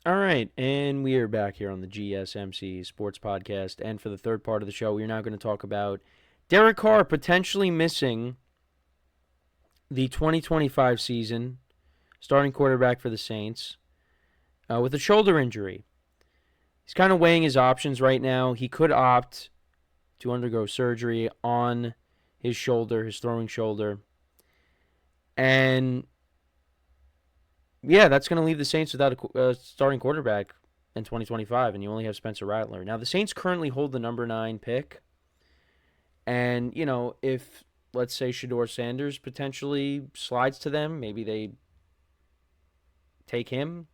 All right, and we are back here on the GSMC Sports Podcast. And for the third part of the show, we are now going to talk about Derek Carr potentially missing the 2025 season, starting quarterback for the Saints, with a shoulder injury. He's kind of weighing his options right now. He could opt to undergo surgery on his shoulder, his throwing shoulder. And yeah, that's going to leave the Saints without a starting quarterback in 2025, and you only have Spencer Rattler. Now, the Saints currently hold the number 9 pick, and, if, let's say, Shedeur Sanders potentially slides to them, maybe they take him.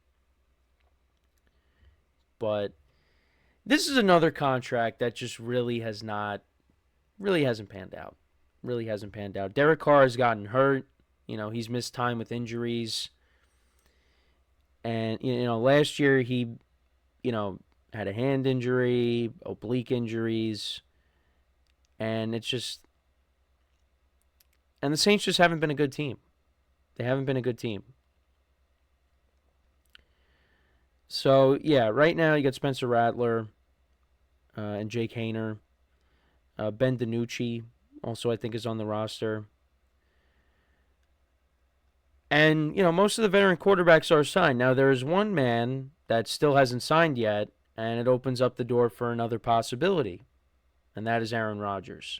But this is another contract that just really hasn't panned out. Really hasn't panned out. Derek Carr has gotten hurt. He's missed time with injuries. And, last year he, had a hand injury, oblique injuries. And it's just. And the Saints just haven't been a good team. They haven't been a good team. So, yeah, right now you got Spencer Rattler and Jake Hayner. Ben DiNucci also, I think, is on the roster. And, most of the veteran quarterbacks are signed. Now, there is one man that still hasn't signed yet, and it opens up the door for another possibility, and that is Aaron Rodgers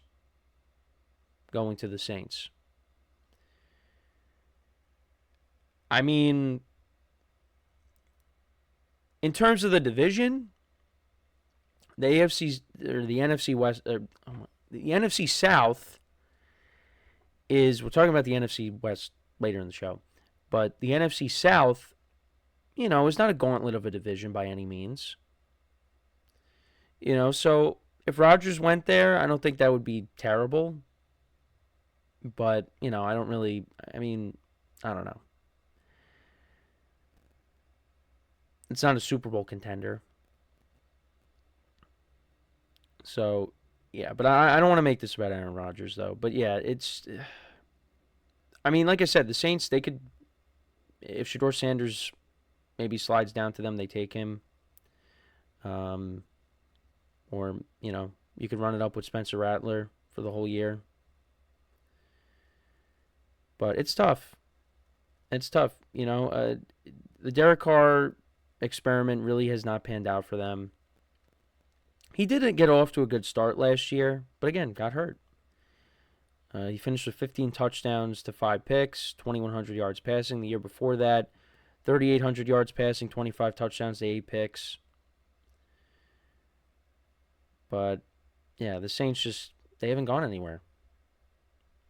going to the Saints. I mean, in terms of the division, the AFC or the NFC West, the NFC South is. We're talking about the NFC West later in the show, but the NFC South, is not a gauntlet of a division by any means. So if Rodgers went there, I don't think that would be terrible. But I don't really. I mean, I don't know. It's not a Super Bowl contender. So, yeah, but I don't want to make this about Aaron Rodgers, though. But, yeah, it's. I mean, like I said, the Saints, they could. If Shedeur Sanders maybe slides down to them, they take him. Or, you could run it up with Spencer Rattler for the whole year. But it's tough. It's tough. The Derek Carr experiment really has not panned out for them. He didn't get off to a good start last year, but again, got hurt. He finished with 15 touchdowns to 5 picks, 2,100 yards passing. The year before that, 3,800 yards passing, 25 touchdowns to 8 picks. But, yeah, the Saints just, they haven't gone anywhere.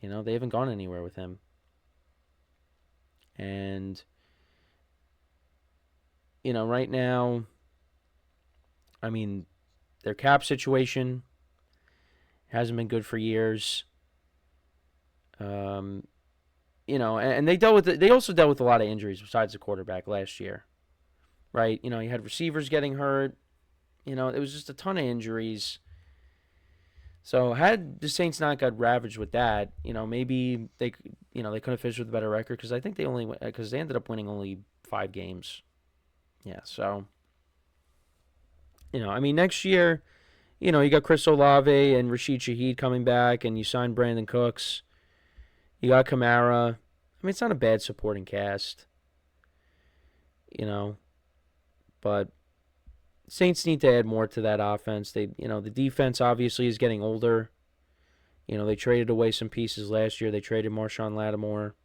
They haven't gone anywhere with him. And, right now, I mean, their cap situation hasn't been good for years. And they dealt with it. They also dealt with a lot of injuries besides the quarterback last year, right? You had receivers getting hurt. It was just a ton of injuries. So had the Saints not got ravaged with that, maybe they could have finished with a better record because I think they ended up winning only 5 games. Yeah, so I mean next year, you got Chris Olave and Rashid Shaheed coming back, and you signed Brandon Cooks. You got Kamara. I mean, it's not a bad supporting cast, but Saints need to add more to that offense. The defense obviously is getting older. They traded away some pieces last year. They traded Marshawn Lattimore.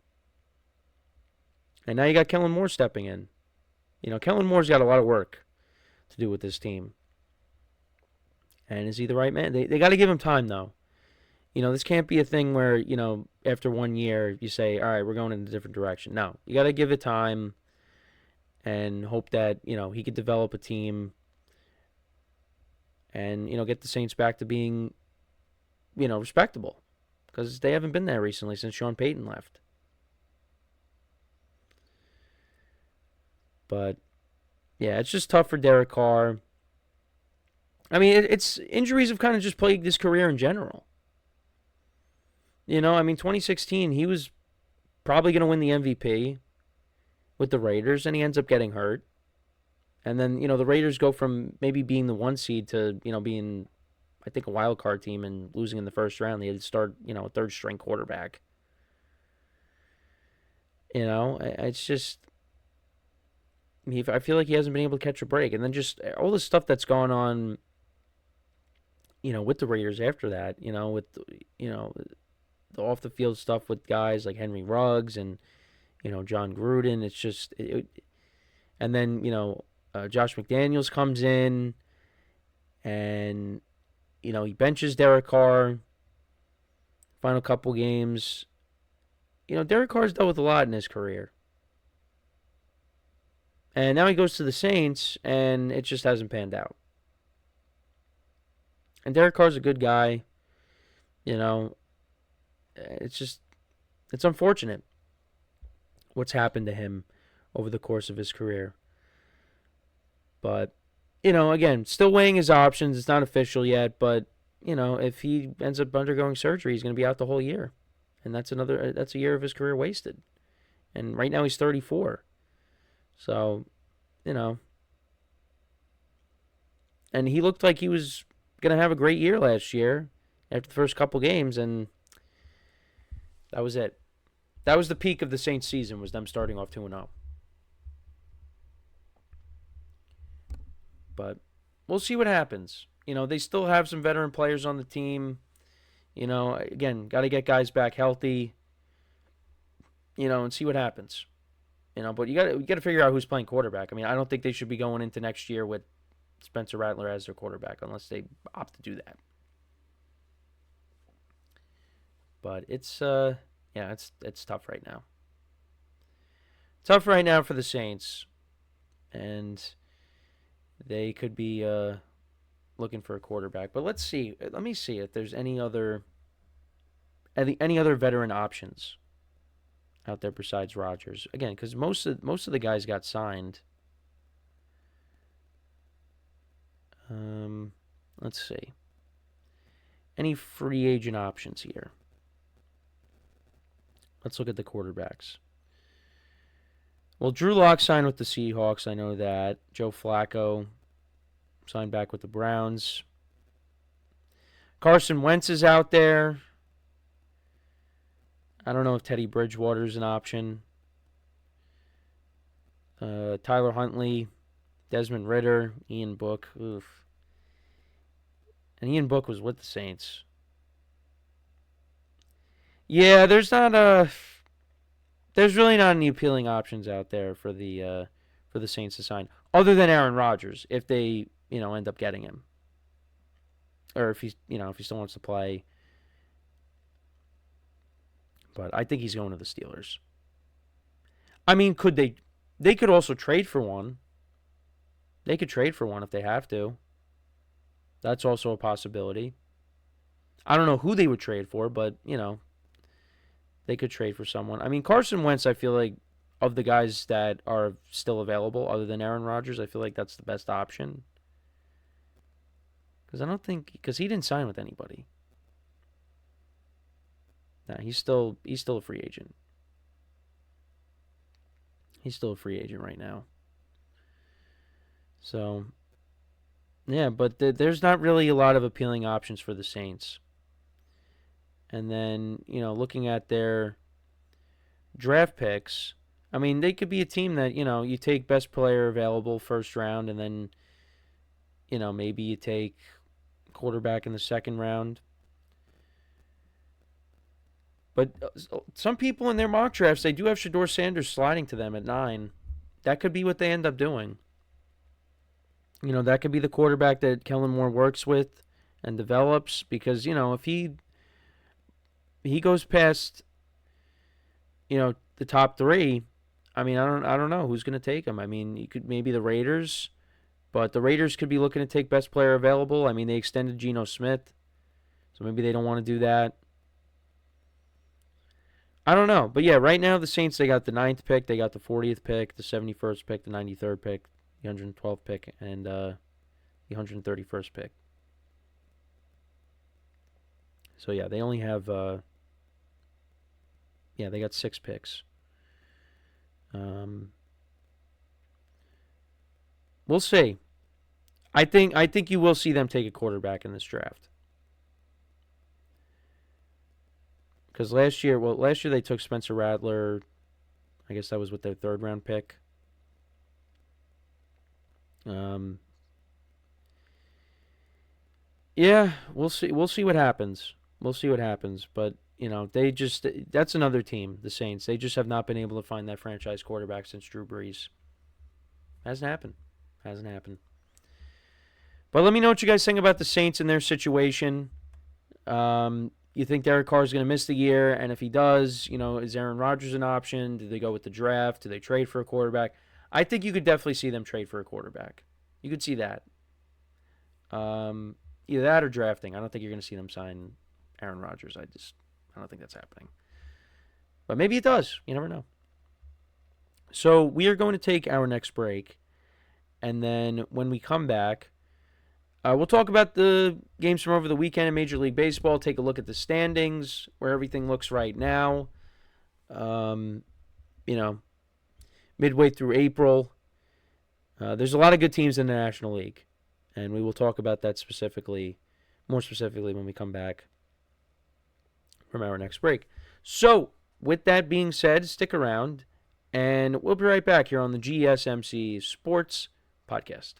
And now you got Kellen Moore stepping in. Kellen Moore's got a lot of work to do with this team. And is he the right man? They got to give him time, though. This can't be a thing where, after 1 year, you say, all right, we're going in a different direction. No, you got to give it time and hope that, he could develop a team and, get the Saints back to being, respectable. Because they haven't been there recently since Sean Payton left. But, yeah, it's just tough for Derek Carr. I mean, it's injuries have kind of just plagued his career in general. 2016, he was probably going to win the MVP with the Raiders, and he ends up getting hurt. And then, the Raiders go from maybe being the 1 seed to, being, I think, a wild card team and losing in the first round. They had to start, a third string quarterback. It's just, I feel like he hasn't been able to catch a break. And then just all the stuff that's gone on, with the Raiders after that, with, the off the field stuff with guys like Henry Ruggs and, John Gruden. It's just, and then, Josh McDaniels comes in and, he benches Derek Carr. Final couple games. Derek Carr's dealt with a lot in his career. And now he goes to the Saints, and it just hasn't panned out. And Derek Carr's a good guy. It's unfortunate what's happened to him over the course of his career. But, again, still weighing his options. It's not official yet, but, if he ends up undergoing surgery, he's going to be out the whole year. And that's a year of his career wasted. And right now he's 34. So, and he looked like he was going to have a great year last year after the first couple games, and that was it. That was the peak of the Saints season, was them starting off 2-0. But we'll see what happens. They still have some veteran players on the team. Again, got to get guys back healthy, and see what happens. But you got to figure out who's playing quarterback. I mean, I don't think they should be going into next year with Spencer Rattler as their quarterback unless they opt to do that. But it's tough right now. Tough right now for the Saints, and they could be looking for a quarterback. But let's see. Let me see if there's any other veteran options out there besides Rodgers. Again, because most of the guys got signed. Let's see. Any free agent options here? Let's look at the quarterbacks. Well, Drew Lock signed with the Seahawks. I know that. Joe Flacco signed back with the Browns. Carson Wentz is out there. I don't know if Teddy Bridgewater is an option. Tyler Huntley, Desmond Ridder, Ian Book. Oof. And Ian Book was with the Saints. Yeah, there's really not any appealing options out there for the Saints to sign, other than Aaron Rodgers, if they end up getting him, or if he still wants to play. But I think he's going to the Steelers. I mean, could they? They could also trade for one. They could trade for one if they have to. That's also a possibility. I don't know who they would trade for, but they could trade for someone. I mean, Carson Wentz, I feel like, of the guys that are still available, other than Aaron Rodgers, I feel like that's the best option. Because he didn't sign with anybody. No, he's still a free agent. He's still a free agent right now. So, yeah, but there's not really a lot of appealing options for the Saints. And then, looking at their draft picks, I mean, they could be a team that, you take best player available first round, and then, maybe you take quarterback in the second round. But some people in their mock drafts, they do have Shedeur Sanders sliding to them at 9. That could be what they end up doing. That could be the quarterback that Kellen Moore works with and develops, because, if he goes past, the top 3, I mean, I don't know who's going to take him. I mean, you could maybe the Raiders, but the Raiders could be looking to take best player available. I mean, they extended Geno Smith, so maybe they don't want to do that. I don't know. But yeah, right now the Saints, they got the 9th pick, they got the 40th pick, the 71st pick, the 93rd pick, the 112th pick, and the 131st pick. So yeah, they only have they got 6 picks. We'll see. I think you will see them take a quarterback in this draft. Because last year they took Spencer Rattler. I guess that was with their third round pick. Yeah, we'll see. We'll see what happens. We'll see what happens. But that's another team, the Saints. They just have not been able to find that franchise quarterback since Drew Brees. Hasn't happened. Hasn't happened. But let me know what you guys think about the Saints and their situation. You think Derek Carr is going to miss the year? And if he does, is Aaron Rodgers an option? Do they go with the draft? Do they trade for a quarterback? I think you could definitely see them trade for a quarterback. You could see that. Either that or drafting. I don't think you're going to see them sign Aaron Rodgers. I don't think that's happening. But maybe it does. You never know. So we are going to take our next break. And then when we come back, we'll talk about the games from over the weekend in Major League Baseball, take a look at the standings, where everything looks right now. Midway through April. There's a lot of good teams in the National League, and we will talk about that more specifically when we come back from our next break. So, with that being said, stick around, and we'll be right back here on the GSMC Sports Podcast.